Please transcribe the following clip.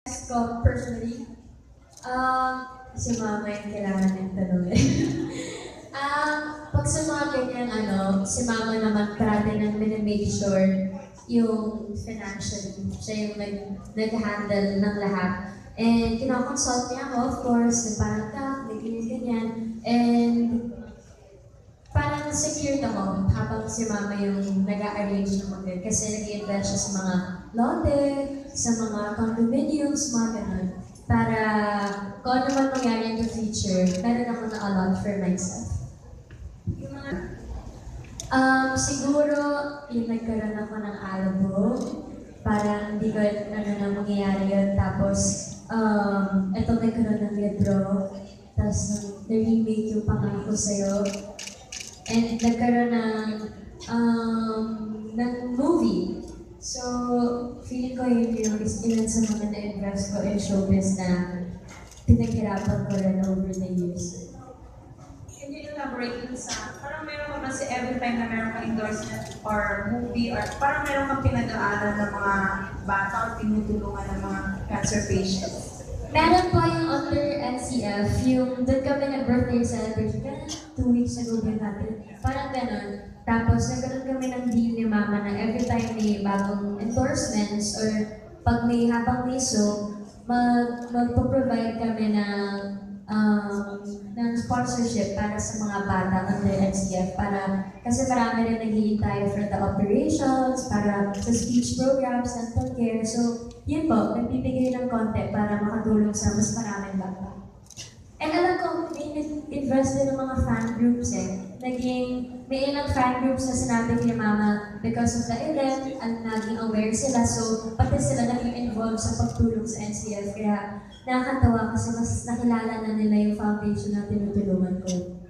Ko personally, si mama yung kailangan ng tanongin. Pag sa mga ganyan, si mama naman parati nang minimake sure yung financially, siya yung nag-handle ng lahat. And kinakonsult niya ako, of course, yung parang may ganyan-ganyan. And parang secured ako habang si mama yung nag-a-arrange ng mga kasi nag-i-invest siya sa mga lote, sa mga condominiums, mga ganun. Para kung ano man mangyari in the future, meron ako na-allot for myself. Siguro, yung nagkaroon ako ng album, parang hindi ko ano na mangyayari yun. Tapos, ito nagkaroon ng libro, tapos na-remake yung Pangako Sa'yo. And nagkaroon ng movie. So, feeling ko yun yung ilan sa mga na-invest ko in showbiz na pinaghirapan ko rin over the years. Can you elaborate dun sa, parang meron ka kasi every time na meron kang endorsement or movie or parang meron kang pinag-aaral ng mga bata or tinutulungan ng mga cancer patients? Meron po yung under NCF, yung doon kami nag-birthday celebration, ganun 2 weeks ago din natin. Parang ganun. Tapos nagkaroon kami ng deal ni Mama na every time may bagong endorsements or pag may habang may show, magpo-provide kami ng sponsorship para sa mga bata under NCF kasi marami rin naghihintay for the operations, para sa speech programs, dental care. So, yun po, nagbibigay ng konti para makatulong sa mas maraming bata. And alam ko, may invest din ng mga fan groups may ilang fan groups na sinabi kay Mama because of the event at naging aware sila. So, pati sila naging involved sa pagtulong sa NCF. Kaya nakakatawa kasi mas nakilala na nila yung foundation na tinutulungan ko.